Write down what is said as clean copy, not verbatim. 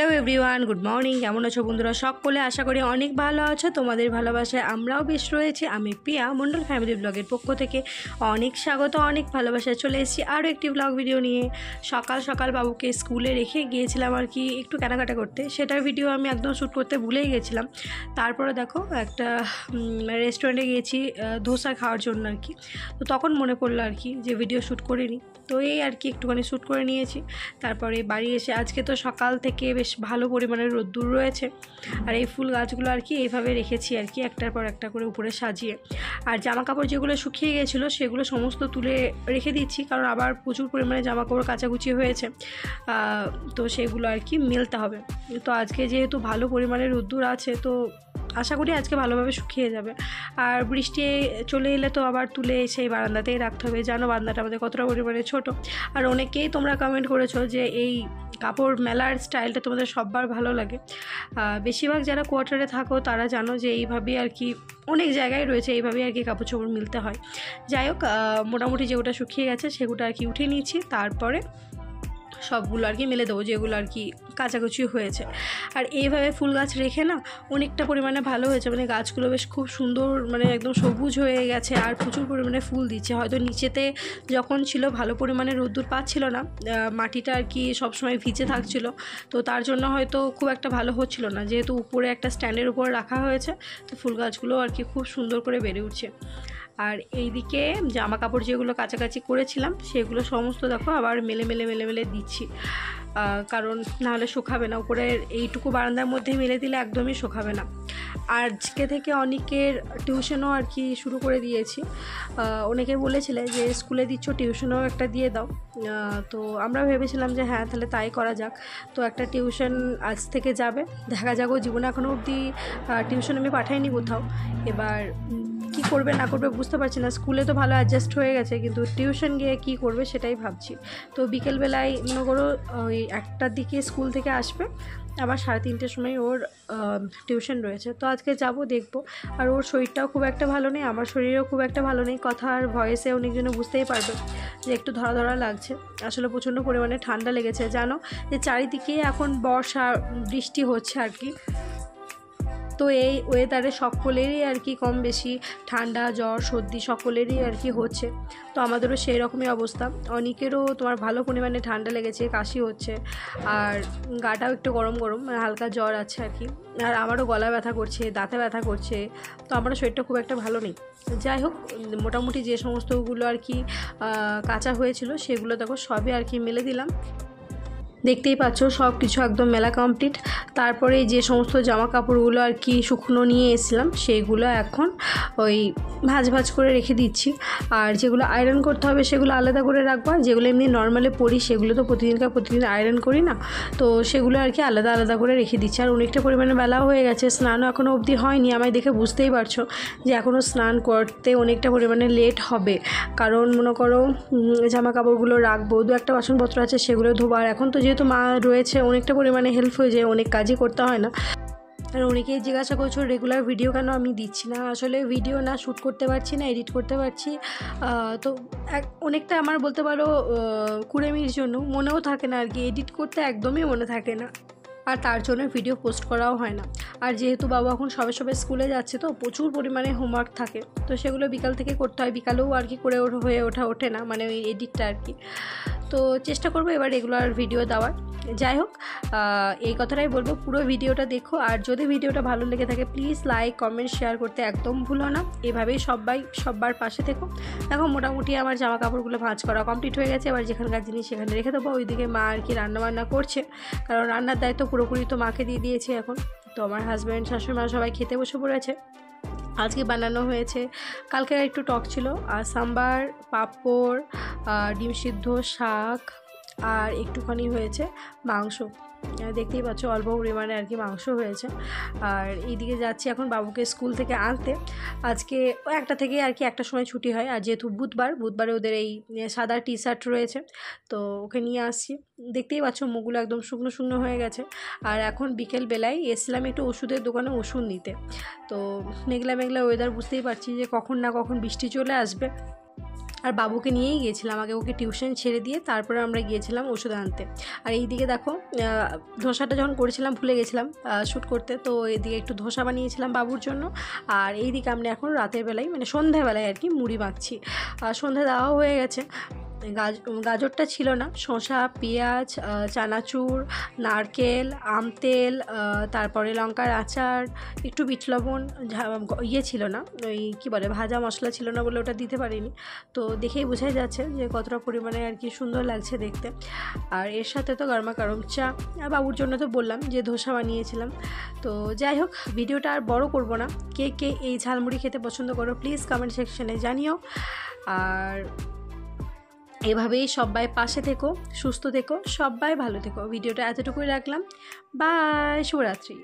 Hello everyone, good morning. কেমন আছো বন্ধুরা? সকলে আশা করি অনেক ভালো আছো। তোমাদের ভালোবাসায় আমরাও বেশ রয়েছি। আমি প্রিয়া, মণ্ডল ফ্যামিলি ব্লগের পক্ষ থেকে অনেক স্বাগত, অনেক ভালোবাসায় চলে এসেছি আরও একটি ব্লগ ভিডিও নিয়ে। সকাল সকাল বাবুকে স্কুলে রেখে গিয়েছিলাম আর কি একটু কেনাকাটা করতে। সেটার ভিডিও আমি একদম শ্যুট করতে ভুলেই গেছিলাম। তারপরে দেখো একটা রেস্টুরেন্টে গিয়েছি ধোসা খাওয়ার জন্য আর কি। তো তখন মনে পড়লো আর কি যে ভিডিও শ্যুট করিনি, তো এই আর কি একটুখানি শ্যুট করে নিয়েছি। তারপরে বাড়ি এসে আজকে তো সকাল থেকে বেশ ভালো পরিমাণে রোদ্দুর রয়েছে, আর এই ফুল গাছগুলো আর কি এইভাবে রেখেছি আর কি একটার পর একটা করে উপরে সাজিয়ে। আর জামা কাপড় যেগুলো শুকিয়ে গেছিলো সেগুলো সমস্ত তুলে রেখে দিচ্ছি, কারণ আবার প্রচুর পরিমাণে জামা কাপড় কাচাকুচি হয়েছে, তো সেগুলো আর কি মেলতে হবে। তো আজকে যেহেতু ভালো পরিমাণে রোদ্দুর আছে, তো আশা করি আজকে ভালোভাবে শুকিয়ে যাবে। আর বৃষ্টি চলে এলে তো আবার তুলে সেই বারান্দাতেই রাখতে হবে। জানো বারান্দাটা আমাদের কতটা পরিমাণে ছোট। আর অনেকেই তোমরা কমেন্ট করেছো যে এই কাপড় মেলার স্টাইলটা তোমাদের সববার ভালো লাগে। বেশিরভাগ যারা কোয়ার্টারে থাকো তারা জানো যে এইভাবেই আর কি অনেক জায়গায় রয়েছে, এইভাবেই আর কি কাপড় চোপড় মিলতে হয়। যাই হোক, মোটামুটি যেগুলো শুকিয়ে গেছে সেগুলো আর কি উঠিয়ে নিচ্ছি, তারপরে সবগুলো আর কি মেলে দেবো যেগুলো আর কি কাচাকুচি হয়েছে। আর এইভাবে ফুল গাছ রেখে না অনেকটা পরিমাণে ভালো হয়েছে, মানে গাছগুলো বেশ খুব সুন্দর, মানে একদম সবুজ হয়ে গেছে আর প্রচুর পরিমাণে ফুল দিচ্ছে। হয়তো নিচেতে যখন ছিল ভালো পরিমাণে রোদ্দুর পাচ্ছিল না, মাটিটা আর কি সবসময় ভিজে থাকছিল, তো তার জন্য হয়তো খুব একটা ভালো হচ্ছিল না। যেহেতু উপরে একটা স্ট্যান্ডের উপর রাখা হয়েছে, তো ফুল গাছগুলো আর কি খুব সুন্দর করে বেড়ে উঠছে। আর এইদিকে জামা কাপড় যেগুলো কাছাকাছি করেছিলাম সেগুলো সমস্ত দেখো আবার মেলে মেলে মেলে মেলে দিচ্ছি, কারণ নাহলে শুকাবে না। উপরের এইটুকু বারান্দার মধ্যে মেলে দিলে একদমই শুকাবে না। আজকে থেকে অনেকের টিউশনও আর কি শুরু করে দিয়েছি। অনেকে বলেছিলে যে স্কুলে দিচ্ছ, টিউশনও একটা দিয়ে দাও। তো আমরা ভেবেছিলাম যে হ্যাঁ তাহলে তাই করা যাক। তো একটা টিউশন আজ থেকে যাবে, দেখা যাক। ও জীবনে এখনও অবধি টিউশন আমি পাঠাইনি কোথাও। এবার কী করবে না করবে বুঝতে পারছি না। স্কুলে তো ভালো অ্যাডজাস্ট হয়ে গেছে, কিন্তু টিউশন গিয়ে কী করবে সেটাই ভাবছি। তো বিকেলবেলায় মনে করো ওই 1টার দিকে স্কুল থেকে আসবে, আবার 3:30টার সময় ওর টিউশন রয়েছে। তো আজকে যাব, দেখব। আর ওর শরীরটাও খুব একটা ভালো নেই, আমার শরীরও খুব একটা ভালো নেই। কথার ভয়েসে অনেকজনে বুঝতেই পারবে যে একটু ধরা ধরা লাগছে। আসলে প্রচণ্ড পরিমাণে ঠান্ডা লেগেছে। জানো যে চারিদিকে এখন বর্ষা বৃষ্টি হচ্ছে আর কি, তো এই ওয়েদারে সকলেরই আর কি কম বেশি ঠান্ডা জ্বর সর্দি সকলেরই আর কি হচ্ছে। তো আমাদেরও সেই রকমই অবস্থা। অনেকেরও তোমার ভালো পরিমাণে ঠান্ডা লেগেছে, কাশি হচ্ছে, আর গাটাও একটু গরম গরম, মানে হালকা জ্বর আছে আর কি। আর আমারও গলা ব্যথা করছে, দাঁতে ব্যথা করছে, তো আমার শরীরটা খুব একটা ভালো নেই। যাই হোক, মোটামুটি যে সমস্তগুলো আর কি কাঁচা হয়েছিল সেগুলো দেখো সবই আর কি মেলে দিলাম। দেখতেই পাচ্ছ সব কিছু একদম মেলা কমপ্লিট। তারপরে যে সমস্ত জামা কাপড়গুলো আর কি শুকনো নিয়ে এসেছিলাম সেইগুলো এখন ওই ভাঁজ ভাঁজ করে রেখে দিচ্ছি। আর যেগুলো আয়রন করতে হবে সেগুলো আলাদা করে রাখবো, আর যেগুলো এমনি নর্মালি পরি সেগুলো তো প্রতিদিন আয়রন করি না, তো সেগুলো আর কি আলাদা আলাদা করে রেখে দিচ্ছি। আর অনেকটা পরিমাণে বেলাও হয়ে গেছে, স্নানও এখনও অবধি হয়নি। আমায় দেখে বুঝতেই পারছো যে এখনও স্নান করতে অনেকটা পরিমাণে লেট হবে, কারণ মনে করো জামা কাপড়গুলো রাখবো, 2-1টা বাসনপত্র আছে সেগুলো ধোবো। আর এখন তো যেহেতু মা রয়েছে অনেকটা পরিমাণে হেল্প হয়ে যায়, অনেক কাজই করতে হয় না। আর অনেকেই জিজ্ঞাসা করছো রেগুলার ভিডিও কেন আমি দিচ্ছি না। আসলে ভিডিও না শ্যুট করতে পারছি না, এডিট করতে পারছি, তো অনেকটা আমার বলতে পারো কুড়েমির জন্য মনেও থাকে না আর কি, এডিট করতে একদমই মনে থাকে না, আর তার জন্য ভিডিও পোস্ট করাও হয় না। আর যেহেতু বাবা এখন সবে সবে স্কুলে যাচ্ছে, তো প্রচুর পরিমাণে হোমওয়ার্ক থাকে, তো সেগুলো বিকাল থেকে করতে হয়। বিকালেও আর কি করে হয়ে ওঠে না, মানে ওই এডিটটা আর কি। তো চেষ্টা করবো এবার রেগুলার ভিডিও দেওয়ার। যাই হোক, এই কথাটাই বলবো, পুরো ভিডিওটা দেখো। আর যদি ভিডিওটা ভালো লেগে থাকে প্লিজ লাইক কমেন্ট শেয়ার করতে একদম ভুলো না। এভাবেই সবার পাশে থেকো। দেখো মোটামুটি আমার জামা কাপড়গুলো ভাঁজ করা কমপ্লিট হয়ে গেছে। এবার যেখানকার জিনিস সেখানে রেখে দেবো। ওইদিকে মা আর কি রান্নাবান্না করছে, কারণ রান্নার দায়িত্ব পুরোপুরি তো মাকে দিয়ে দিয়েছে এখন। তো আমার হাজব্যান্ড শাশুড়িমা সবাই খেতে বসে পড়েছে। আজকে বানানো হয়েছে, কালকে একটু টক ছিল, আর সাম্বার, পাঁপড়, ডিম সিদ্ধ, শাক, আর একটুখানি হয়েছে মাংস। দেখতেই পাচ্ছ অল্প পরিমাণে আর কি মাংস হয়েছে। আর এইদিকে যাচ্ছি এখন বাবুকে স্কুল থেকে আনতে। আজকে 1টা থেকে আর কি 1টার সময় ছুটি হয়, আর যেহেতু বুধবারে ওদের এই সাদা টি-শার্ট রয়েছে, তো ওকে নিয়ে আসছি। দেখতেই পাচ্ছ মুখগুলো একদম শুকনো শুকনো হয়ে গেছে। আর এখন বিকেলবেলায় এসছিলাম একটু ওষুধের দোকানে ওষুধ নিতে। তো মেঘলা মেঘলা ওয়েদার, বুঝতেই পারছি যে কখন না কখন বৃষ্টি চলে আসবে। আর বাবুকে নিয়েই গিয়েছিলাম, আগে ওকে টিউশন ছেড়ে দিয়ে তারপরে আমরা গিয়েছিলাম ওষুধ আনতে। আর এইদিকে দেখো ধোসাটা যখন করেছিলাম ভুলে গেছিলাম শ্যুট করতে, তো এদিকে একটু ধোসা বানিয়েছিলাম বাবুর জন্য। আর এইদিকে আমরা এখন রাতের বেলায় মানে সন্ধ্যাবেলায় আর কি মুড়ি মাখছি। সন্ধ্যা দেওয়া হয়ে গেছে। গাজরটা ছিল না, শসা, পেঁয়াজ, চানাচুর, নারকেল, আম তেল, তারপরে লঙ্কার আচার, একটু বিট লবণ, ইয়ে ছিল না, ওই কী বলে ভাজা মশলা ছিল না বলে ওটা দিতে পারিনি। তো দেখেই বোঝাই যাচ্ছে যে কতটা পরিমাণে আর কি সুন্দর লাগছে দেখতে। আর এর সাথে তো গরমা গরম চা। আর বাবুর জন্য তো বললাম যে ধোসা বানিয়েছিলাম। তো যাই হোক, ভিডিওটা আর বড় করব না। কে কে এই ঝালমুড়ি খেতে পছন্দ করো প্লিজ কমেন্ট সেকশনে জানিও। আর এভাবেই সবাই পাশে থেকো, সুস্থ থেকো, সবাই ভালো থেকো। ভিডিওটা এতটুকুই রাখলাম। বাই, শুভরাত্রি।